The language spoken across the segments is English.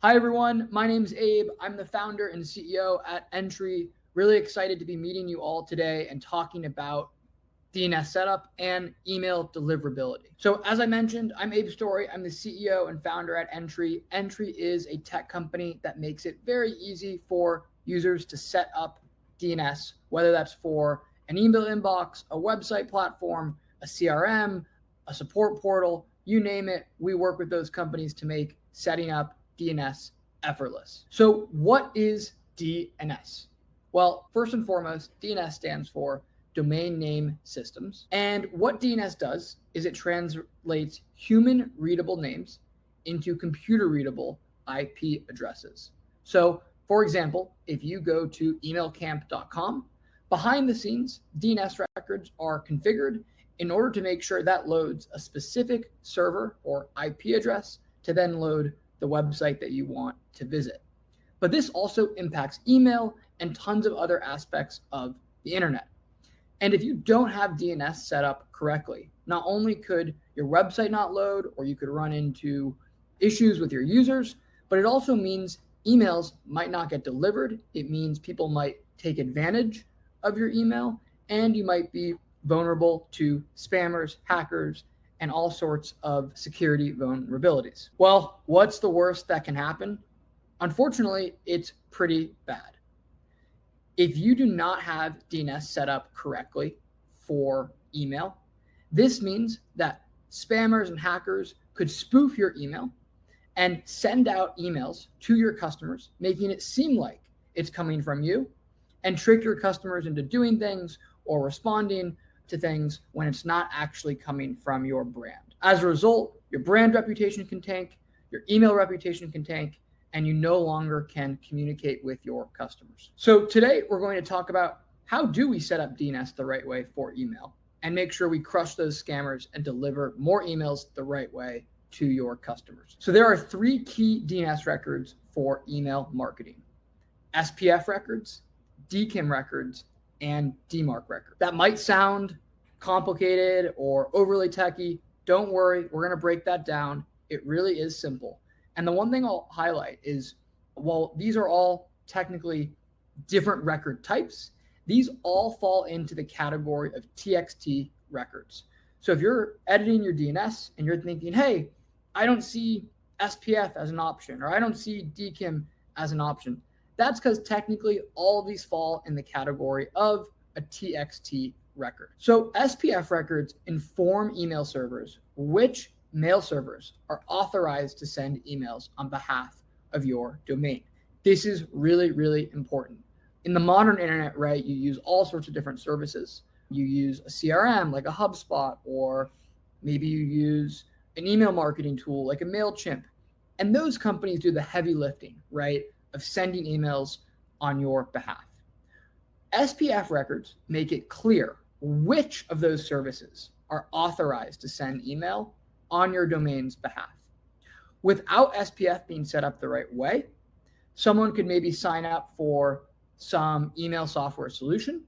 Hi, everyone. My name's Abe. I'm the founder and CEO at Entri. Really excited to be meeting you all today and talking about DNS setup and email deliverability. So as I mentioned, I'm Abe Story. I'm the CEO and founder at Entri. Entri is a tech company that makes it very easy for users to set up DNS, whether that's for an email inbox, a website platform, a CRM, a support portal, you name it. We work with those companies to make setting up DNS effortless. So what is DNS? Well, first and foremost, DNS stands for Domain Name Systems. And what DNS does is it translates human readable names into computer readable IP addresses. So for example, if you go to emailcamp.com, behind the scenes, DNS records are configured in order to make sure that loads a specific server or IP address to then load the website that you want to visit. But this also impacts email and tons of other aspects of the internet. And if you don't have DNS set up correctly, not only could your website not load, or you could run into issues with your users, but it also means emails might not get delivered. It means people might take advantage of your email, and you might be vulnerable to spammers, hackers, and all sorts of security vulnerabilities. Well, what's the worst that can happen? Unfortunately, it's pretty bad. If you do not have DNS set up correctly for email, this means that spammers and hackers could spoof your email and send out emails to your customers, making it seem like it's coming from you, and trick your customers into doing things or responding to things when it's not actually coming from your brand. As a result, your brand reputation can tank, your email reputation can tank, and you no longer can communicate with your customers. So today we're going to talk about how do we set up DNS the right way for email and make sure we crush those scammers and deliver more emails the right way to your customers. So there are 3 key DNS records for email marketing: SPF records, DKIM records, and DMARC record. That might sound complicated or overly techy. Don't worry, we're going to break that down. It really is simple. And the one thing I'll highlight is, while these are all technically different record types, these all fall into the category of TXT records. So if you're editing your DNS and you're thinking, hey, I don't see SPF as an option, or I don't see DKIM as an option, that's because technically all of these fall in the category of a TXT record. So SPF records inform email servers which mail servers are authorized to send emails on behalf of your domain. This is really, really important. In the modern internet, right, you use all sorts of different services. You use a CRM like a HubSpot, or maybe you use an email marketing tool like a Mailjet. And those companies do the heavy lifting, right, of sending emails on your behalf. SPF records make it clear which of those services are authorized to send email on your domain's behalf. Without SPF being set up the right way, someone could maybe sign up for some email software solution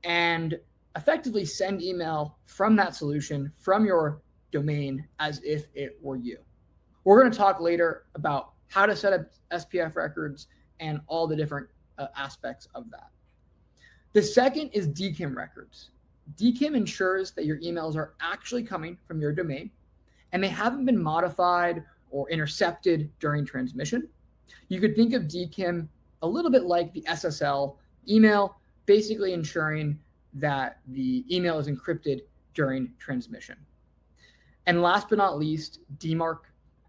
and effectively send email from that solution from your domain as if it were you. We're going to talk later about how to set up SPF records and all the different aspects of that. The second is DKIM records. DKIM ensures that your emails are actually coming from your domain and they haven't been modified or intercepted during transmission. You could think of DKIM a little bit like the SSL email, basically ensuring that the email is encrypted during transmission. And last but not least, DMARC.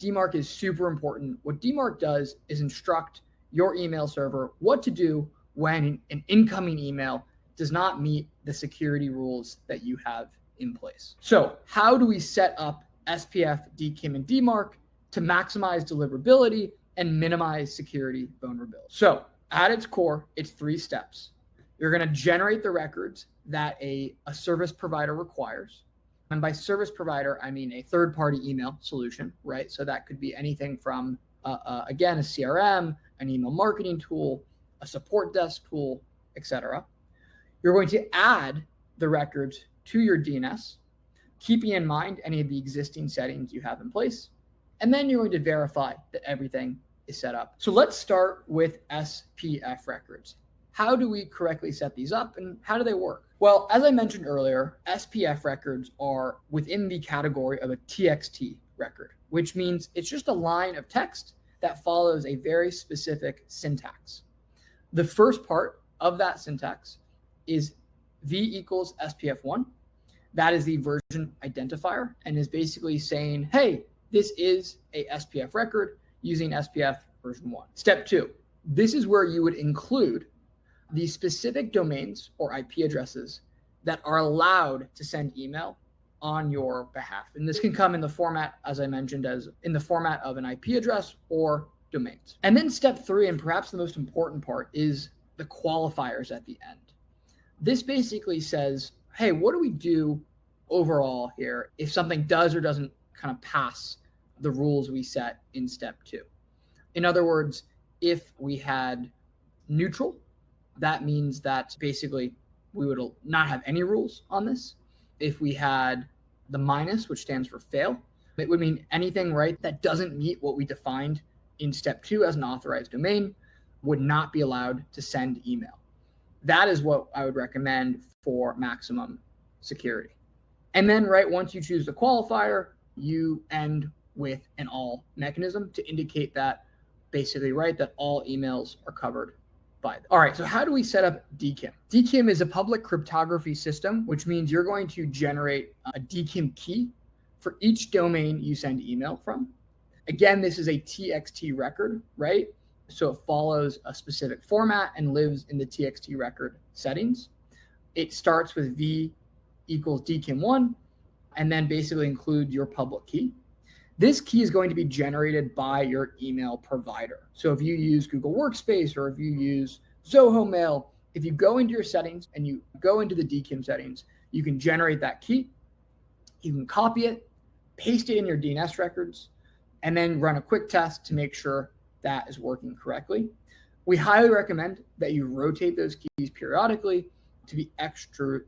DMARC is super important. What DMARC does is instruct your email server what to do when an incoming email does not meet the security rules that you have in place. So how do we set up SPF, DKIM, and DMARC to maximize deliverability and minimize security vulnerability? So at its core, it's 3 steps. You're going to generate the records that a service provider requires. And by service provider, I mean a third-party email solution, right? So that could be anything from, again, a CRM, an email marketing tool, a support desk tool, etc. You're going to add the records to your DNS, keeping in mind any of the existing settings you have in place. And then you're going to verify that everything is set up. So let's start with SPF records. How do we correctly set these up and how do they work? Well, as I mentioned earlier, SPF records are within the category of a TXT record, which means it's just a line of text that follows a very specific syntax. The first part of that syntax is V equals SPF1. That is the version identifier and is basically saying, hey, this is a SPF record using SPF version 1. Step 2, this is where you would include the specific domains or IP addresses that are allowed to send email on your behalf. And this can come in the format, as I mentioned, as in the format of an IP address or domains. And then step 3, and perhaps the most important part, is the qualifiers at the end. This basically says, hey, what do we do overall here if something does or doesn't kind of pass the rules we set in step 2? In other words, if we had neutral, that means that basically we would not have any rules on this. If we had the minus, which stands for fail, it would mean anything, right, that doesn't meet what we defined in step 2 as an authorized domain would not be allowed to send email. That is what I would recommend for maximum security. And then, right, once you choose the qualifier, you end with an all mechanism to indicate that basically, right, that all emails are covered by them. All right, so how do we set up DKIM? DKIM is a public cryptography system, which means you're going to generate a DKIM key for each domain you send email from. Again, this is a TXT record, right? So it follows a specific format and lives in the TXT record settings. It starts with V equals DKIM1 and then basically include your public key. This key is going to be generated by your email provider. So if you use Google Workspace or if you use Zoho Mail, if you go into your settings and you go into the DKIM settings, you can generate that key. You can copy it, paste it in your DNS records, and then run a quick test to make sure that is working correctly. We highly recommend that you rotate those keys periodically to be extra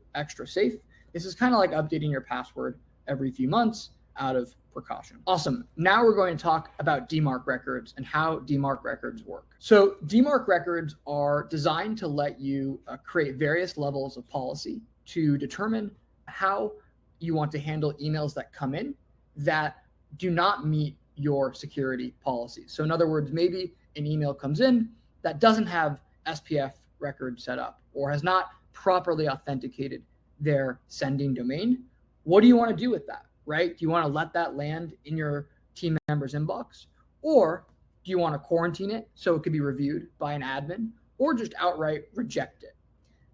safe. This is kind of like updating your password every few months out of precaution. Awesome. Now we're going to talk about DMARC records and how DMARC records work. So DMARC records are designed to let you create various levels of policy to determine how you want to handle emails that come in that do not meet your security policies. So in other words, maybe an email comes in that doesn't have SPF record set up or has not properly authenticated their sending domain. What do you want to do with that, right? Do you want to let that land in your team member's inbox? Or do you want to quarantine it so it could be reviewed by an admin, or just outright reject it?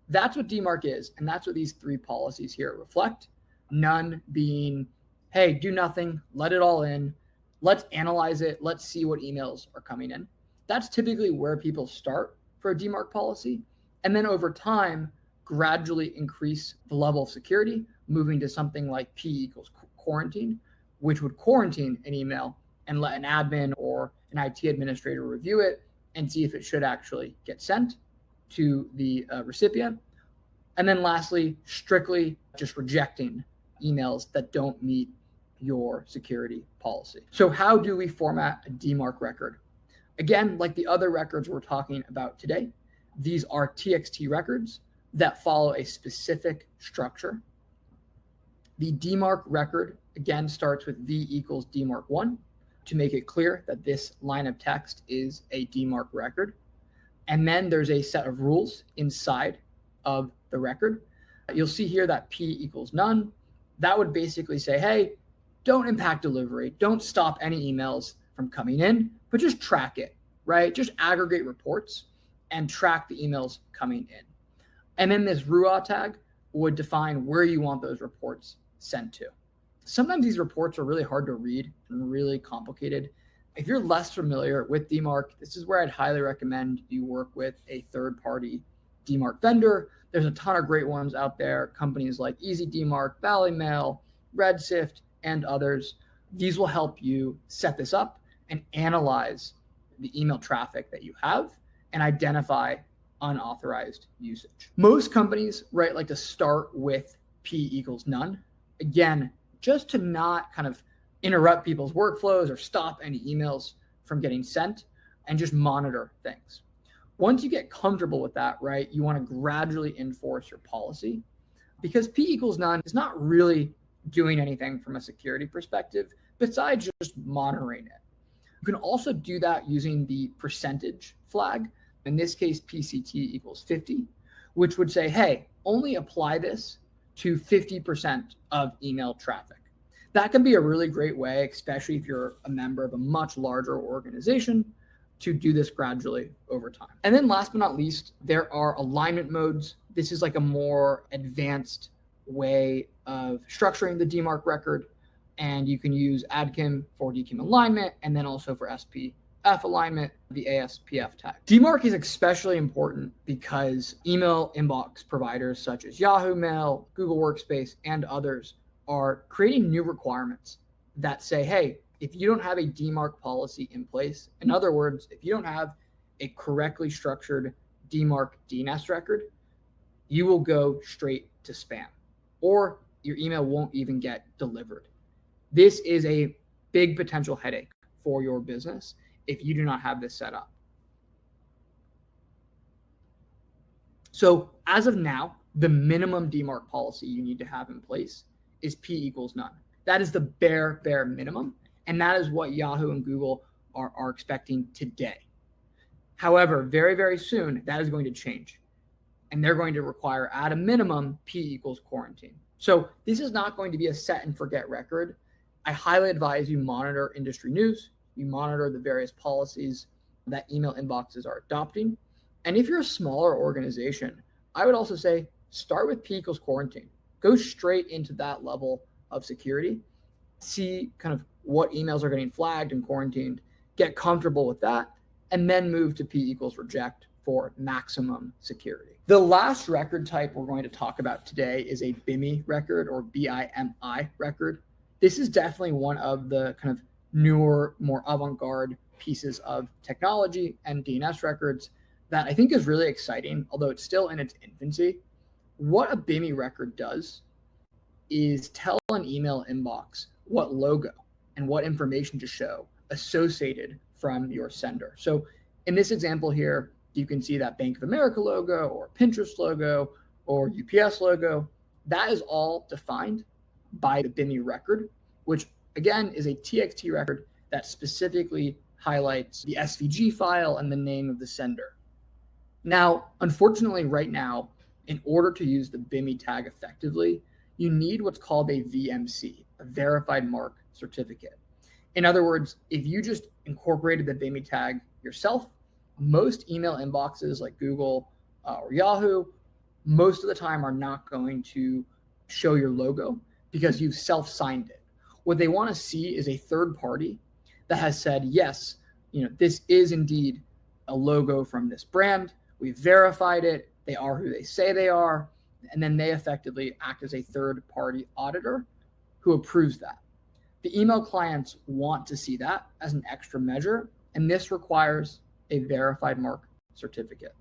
That's what DMARC is. And that's what these 3 policies here reflect. None being, hey, do nothing, let it all in. Let's analyze it. Let's see what emails are coming in. That's typically where people start for a DMARC policy. And then over time, gradually increase the level of security, moving to something like P equals quarantine, which would quarantine an email and let an admin or an IT administrator review it and see if it should actually get sent to the recipient. And then lastly, strictly just rejecting emails that don't meet your security policy. So how do we format a DMARC record? Again, like the other records we're talking about today, these are TXT records that follow a specific structure. The DMARC record, again, starts with V equals DMARC1 to make it clear that this line of text is a DMARC record. And then there's a set of rules inside of the record. You'll see here that P equals none. That would basically say, hey, don't impact delivery. Don't stop any emails from coming in, but just track it, right? Just aggregate reports and track the emails coming in. And then this RUA tag would define where you want those reports sent to. Sometimes these reports are really hard to read and really complicated. If you're less familiar with DMARC, this is where I'd highly recommend you work with a third-party DMARC vendor. There's a ton of great ones out there, companies like Easy DMARC, Valley Mail, Redshift, and others. These will help you set this up and analyze the email traffic that you have and identify unauthorized usage. Most companies, right, like to start with P equals none. Again, just to not kind of interrupt people's workflows or stop any emails from getting sent. and just monitor things. Once you get comfortable with that, right, you want to gradually enforce your policy, because P equals none is not really doing anything from a security perspective besides just monitoring it. You can also do that using the percentage flag. In this case, PCT equals 50, which would say, hey, only apply this to 50% of email traffic. That can be a really great way, especially if you're a member of a much larger organization, to do this gradually over time. And then last but not least, there are alignment modes. This is like a more advanced way of structuring the DMARC record. And you can use DKIM for DKIM alignment, and then also for SPF alignment, the ASPF tag. DMARC is especially important because email inbox providers such as Yahoo Mail, Google Workspace, and others are creating new requirements that say, hey, if you don't have a DMARC policy in place, in other words, if you don't have a correctly structured DMARC DNS record, you will go straight to spam, or your email won't even get delivered. This is a big potential headache for your business if you do not have this set up. So as of now, the minimum DMARC policy you need to have in place is P equals none. That is the bare minimum. And that is what Yahoo and Google are expecting today. However, very, very soon, that is going to change. And they're going to require, at a minimum, P equals quarantine. So this is not going to be a set and forget record. I highly advise you monitor industry news. You monitor the various policies that email inboxes are adopting. And if you're a smaller organization, I would also say start with P equals quarantine. Go straight into that level of security. See kind of what emails are getting flagged and quarantined, get comfortable with that, and then move to P equals reject for maximum security. The last record type we're going to talk about today is a BIMI record, or BIMI record. This is definitely one of the kind of newer, more avant-garde pieces of technology and DNS records that I think is really exciting, although it's still in its infancy. What a BIMI record does is tell an email inbox what logo and what information to show associated from your sender. So in this example here, you can see that Bank of America logo or Pinterest logo or UPS logo. That is all defined by the BIMI record, which again is a TXT record that specifically highlights the SVG file and the name of the sender. Now, unfortunately, right now, in order to use the BIMI tag effectively, you need what's called a VMC, a verified mark certificate. In other words, if you just incorporated the BIMI tag yourself, most email inboxes like Google or Yahoo, most of the time are not going to show your logo because you've self-signed it. What they want to see is a third party that has said, yes, this is indeed a logo from this brand. We've verified it. They are who they say they are. And then they effectively act as a third party auditor who approves that. The email clients want to see that as an extra measure, and this requires a verified mark certificate.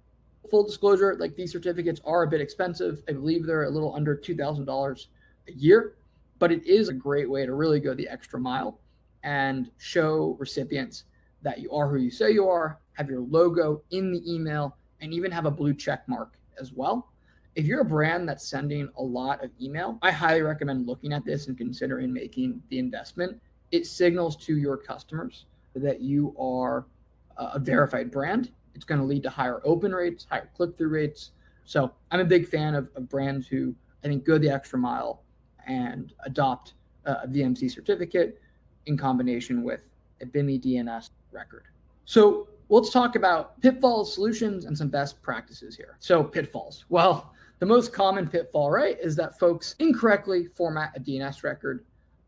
Full disclosure, like, these certificates are a bit expensive. I believe they're a little under $2,000 a year, but it is a great way to really go the extra mile and show recipients that you are who you say you are, have your logo in the email, and even have a blue check mark as well. If you're a brand that's sending a lot of email, I highly recommend looking at this and considering making the investment. It signals to your customers that you are a verified brand. It's going to lead to higher open rates, higher click-through rates. So I'm a big fan of brands who I think go the extra mile and adopt a VMC certificate in combination with a BIMI DNS record. So let's talk about pitfalls, solutions, and some best practices here. So pitfalls. Well, the most common pitfall, right, is that folks incorrectly format a DNS record,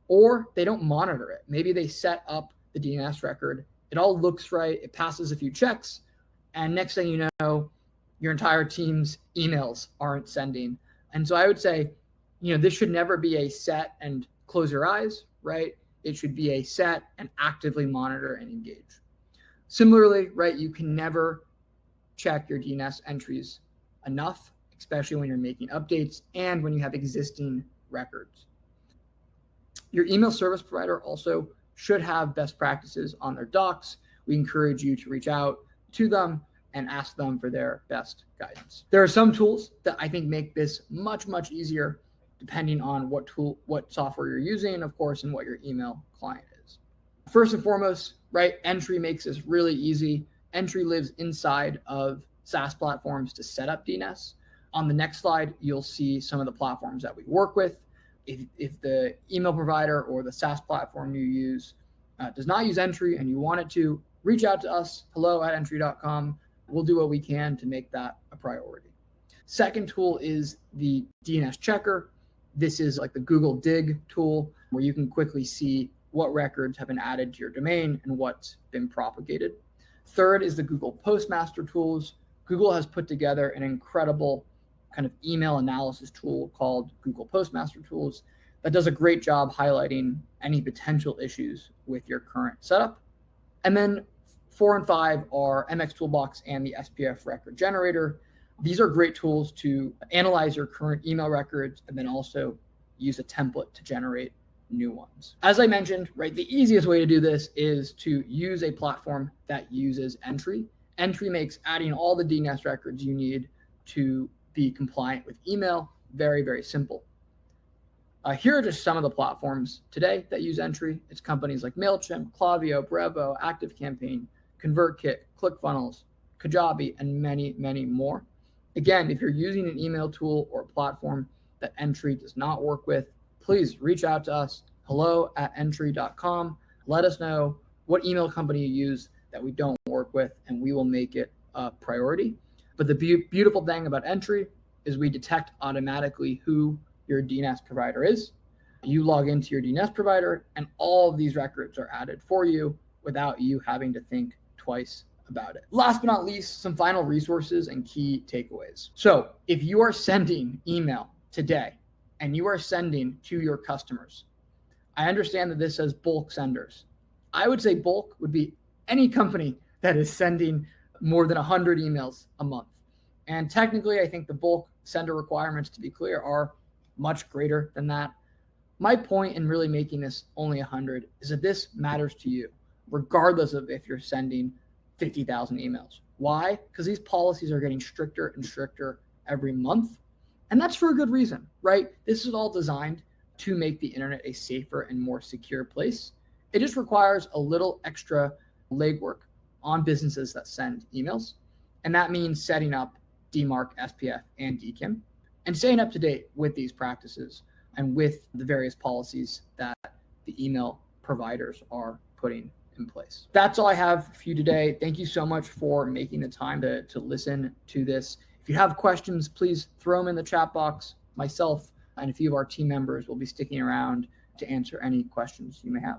or they don't monitor it. Maybe they set up the DNS record. It all looks right. It passes a few checks. And next thing you know, your entire team's emails aren't sending. And so I would say, this should never be a set and close your eyes, right? It should be a set and actively monitor and engage. Similarly, right, you can never check your DNS entries enough, especially when you're making updates and when you have existing records. Your email service provider also should have best practices on their docs we encourage you to reach out to them and ask them for their best guidance. There are some tools that I think make this much, much easier depending on what software you're using, of course, and what your email client is. First and foremost, right, Entri makes this really easy. Entri lives inside of SaaS platforms to set up DNS. On the next slide, you'll see some of the platforms that we work with. If the email provider or the SaaS platform you use does not use Entri and you want it to, reach out to us, hello@entri.com. We'll do what we can to make that a priority. Second tool is the DNS checker. This is like the Google Dig tool where you can quickly see what records have been added to your domain and what's been propagated. Third is the Google Postmaster tools. Google has put together an incredible kind of email analysis tool called Google Postmaster Tools that does a great job highlighting any potential issues with your current setup. And then 4 and 5 are MX Toolbox and the SPF record generator. These are great tools to analyze your current email records and then also use a template to generate new ones. As I mentioned, right, the easiest way to do this is to use a platform that uses Entri. Entri makes adding all the DNS records you need to be compliant with email very, very simple. Here are just some of the platforms today that use Entri. It's companies like Mailjet, Klaviyo, Brevo, ActiveCampaign, ConvertKit, ClickFunnels, Kajabi, and many, many more. Again, if you're using an email tool or a platform that Entri does not work with, please reach out to us, hello@entri.com. Let us know what email company you use that we don't work with, and we will make it a priority. But the beautiful thing about Entri is we detect automatically who your DNS provider is. You log into your DNS provider, and all of these records are added for you without you having to think twice about it. Last but not least, some final resources and key takeaways. So if you are sending email today and you are sending to your customers, I understand that this says bulk senders. I would say bulk would be any company that is sending more than 100 emails a month. And technically, I think the bulk sender requirements, to be clear, are much greater than that. My point in really making this only 100 is that this matters to you, regardless of if you're sending 50,000 emails. Why? Because these policies are getting stricter and stricter every month. And that's for a good reason, right? This is all designed to make the internet a safer and more secure place. It just requires a little extra legwork on businesses that send emails. And that means setting up DMARC, SPF, and DKIM, and staying up to date with these practices and with the various policies that the email providers are putting in place. That's all I have for you today. Thank you so much for making the time to listen to this. If you have questions, please throw them in the chat box. Myself and a few of our team members will be sticking around to answer any questions you may have.